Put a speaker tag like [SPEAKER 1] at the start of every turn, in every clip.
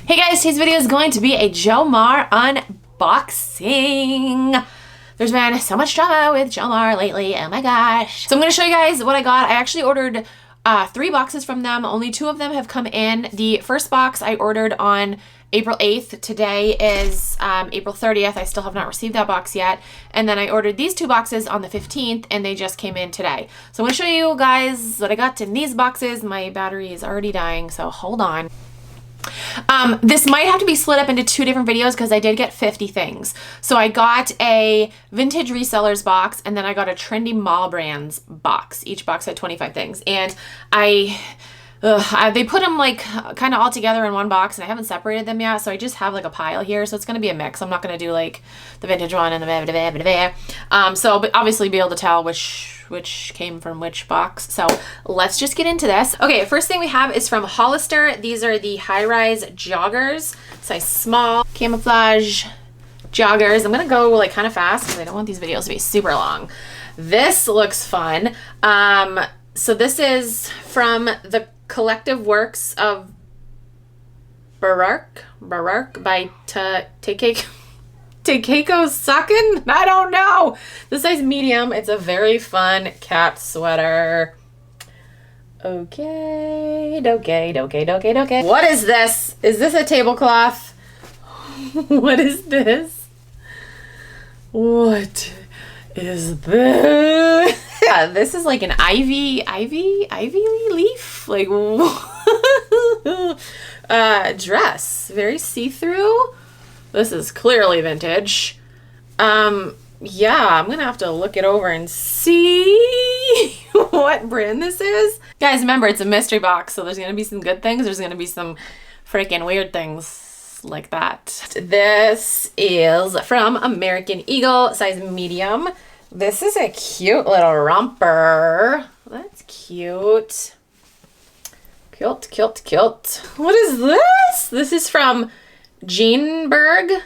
[SPEAKER 1] Hey guys, today's video is going to be a Jomar unboxing. There's been so much drama with Jomar lately, oh my gosh. So I'm going to show you guys what I got. I actually ordered 3 boxes from them. Only 2 of them have come in. The first box I ordered on April 8th. Today is April 30th. I still have not received that box yet. And then I ordered these 2 boxes on the 15th and they just came in today. So I'm going to show you guys what I got in these boxes. My battery is already dying, so hold on. This might have to be split up into 2 different videos because I did get 50 things. So I got a vintage resellers box and then I got a trendy mall brands box. Each box had 25 things. And they put them like kind of all together in one box and I haven't separated them yet. So I just have like a pile here. So it's going to be a mix. I'm not going to do like the vintage one and the so I'll obviously be able to tell which came from which box. So let's just get into this. Okay, first thing we have is from Hollister. These are the high-rise joggers, size small, camouflage joggers. I'm gonna go like kind of fast because I don't want these videos to be super long. This looks fun. So this is from the collective works of Barak by Takeko Sakin? I don't know. The size medium. It's a very fun cat sweater. Okay. What is this? Is this a tablecloth? What is this? What is this? Yeah, this is like an ivy leaf? Like, dress. Very see-through. This is clearly vintage. Yeah, I'm gonna have to look it over and see what brand this is. Guys, remember, it's a mystery box, so there's gonna be some good things. There's gonna be some freaking weird things like that. This is from American Eagle, size medium. This is a cute little romper. That's cute. Cute. What is this? This is from Jeanberg,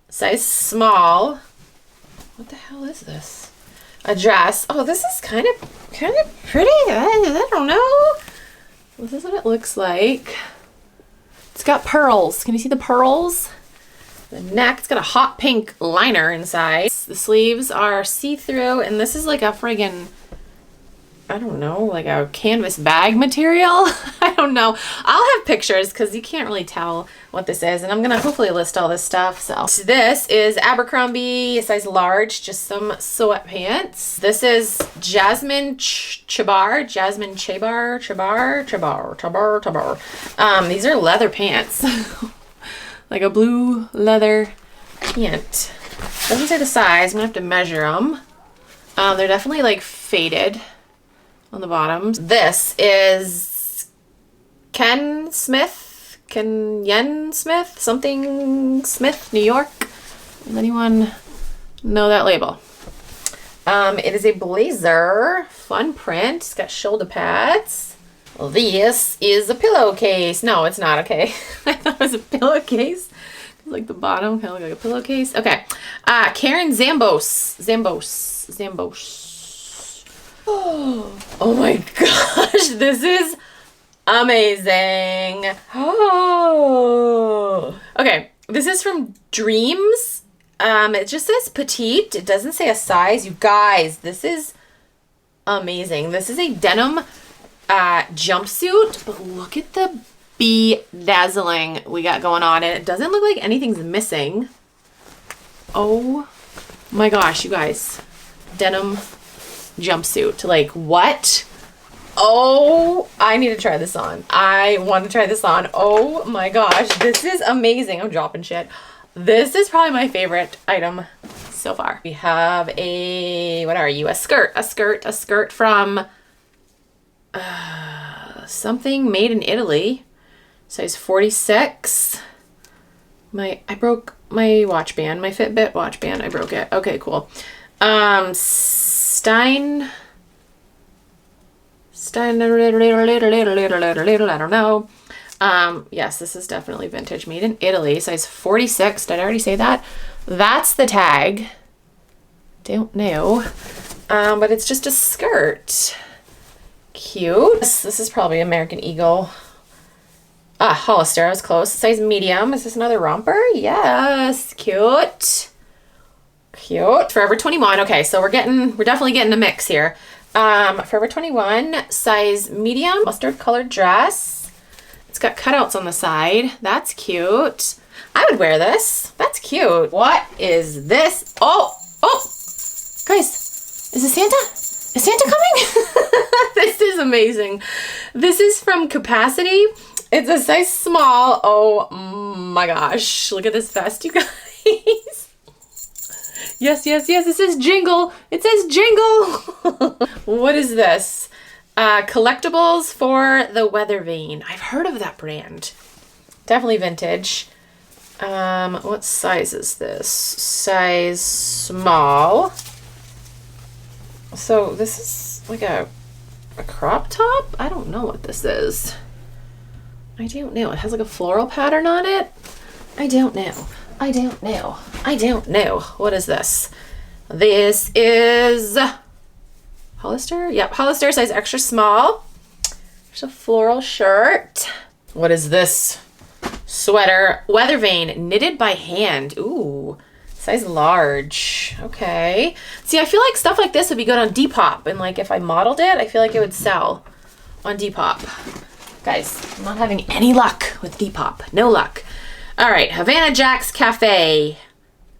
[SPEAKER 1] size small. What the hell is this? A dress. Oh, this is kind of pretty. I don't know. This is what it looks like. It's got pearls. Can you see the pearls? The neck, it's got a hot pink liner inside. The sleeves are see-through, and this is like a friggin', I don't know, like a canvas bag material. I don't know. I'll have pictures because you can't really tell what this is. And I'm going to hopefully list all this stuff. So this is Abercrombie, size large, just some sweatpants. This is Jasmine Chabar. These are leather pants. Like a blue leather pant. Doesn't say the size. I'm going to have to measure them. They're definitely like faded on the bottoms. This is Yen Smith, something Smith, New York. Does anyone know that label? It is a blazer, fun print. It's got shoulder pads. This is a pillowcase. No, it's not. Okay. I thought it was a pillowcase. Like the bottom kind of look like a pillowcase. Okay. Karen Zambos. Oh my gosh, this is amazing. Oh. Okay, this is from Dreams. It just says petite. It doesn't say a size. You guys, this is amazing. This is a denim jumpsuit, but look at the bedazzling we got going on. And it doesn't look like anything's missing. Oh my gosh, you guys. Denim jumpsuit. Like, what? Oh, I need to try this on. I want to try this on. Oh my gosh, this is amazing. I'm dropping shit. This is probably my favorite item so far. We have a, what are you? A skirt from something made in Italy. Size 46. I broke my watch band, my Fitbit watch band. I broke it. Okay, cool. Stein, I don't know. Yes, this is definitely vintage, made in Italy, size 46. Did I already say that? That's the tag. Don't know. But it's just a skirt. Cute. This is probably American Eagle. Hollister, I was close. Size medium. Is this another romper? Yes, cute. Cute. Forever 21. Okay, so we're definitely getting a mix here. Forever 21, size medium, mustard colored dress. It's got cutouts on the side. That's cute. I would wear this. That's cute. What is this? Oh, guys, is it Santa? Is Santa coming? This is amazing. This is from Capacity. It's a size small. Oh my gosh. Look at this vest, you guys. Yes, yes, yes. It says Jingle. It says Jingle. What is this? Collectibles for the Weather Vane. I've heard of that brand. Definitely vintage. What size is this? Size small. So this is like a crop top? I don't know what this is. I don't know. It has like a floral pattern on it. I don't know. I don't know. I don't know. What is this? This is Hollister? Yep, Hollister, size extra small. There's a floral shirt. What is this? Sweater, Weather Vane, knitted by hand. Ooh, size large. Okay. See, I feel like stuff like this would be good on Depop. And like if I modeled it, I feel like it would sell on Depop. Guys, I'm not having any luck with Depop. No luck. All right, Havana Jack's Cafe.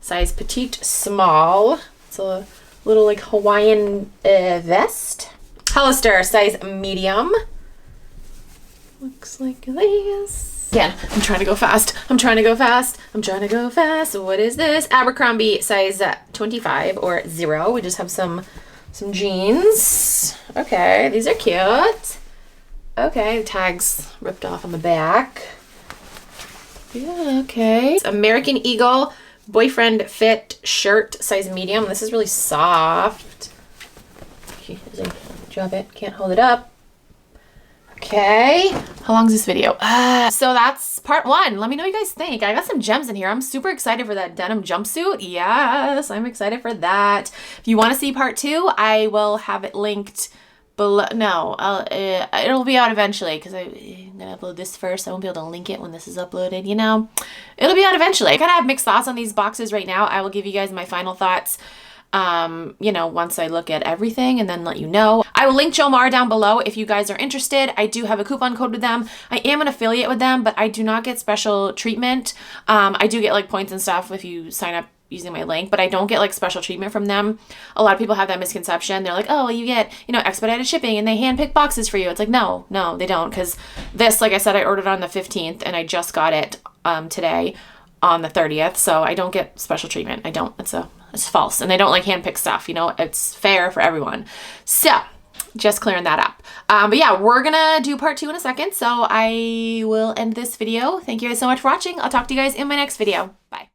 [SPEAKER 1] Size petite small. It's a little like Hawaiian vest. Hollister, size medium. Looks like this. Again, I'm trying to go fast. I'm trying to go fast. I'm trying to go fast. What is this? Abercrombie, size 25 or 0. We just have some jeans. Okay, these are cute. Okay, the tags ripped off on the back. Yeah, okay. American Eagle boyfriend fit shirt, size medium. This is really soft. Drop it. Can't hold it up. Okay. How long is this video? So that's part 1. Let me know what you guys think. I got some gems in here. I'm super excited for that denim jumpsuit. Yes, I'm excited for that. If you want to see part 2, I will have it linked below. No, it'll be out eventually because I'm gonna upload this first. I won't be able to link it when this is uploaded, you know. It'll be out eventually. I kind of have mixed thoughts on these boxes right now. I will give you guys my final thoughts you know, once I look at everything and then let you know. I will link Jomar down below if you guys are interested. I do have a coupon code with them. I am an affiliate with them, but I do not get special treatment. I do get like points and stuff if you sign up using my link, but I don't get like special treatment from them. A lot of people have that misconception. They're like, oh, you get, you know, expedited shipping and they handpick boxes for you. It's like, no, they don't. Because this, like I said, I ordered on the 15th and I just got it today on the 30th. So I don't get special treatment. I don't. It's false. And they don't like handpick stuff. You know, it's fair for everyone. So just clearing that up. But yeah, we're gonna do part 2 in a second. So I will end this video. Thank you guys so much for watching. I'll talk to you guys in my next video. Bye.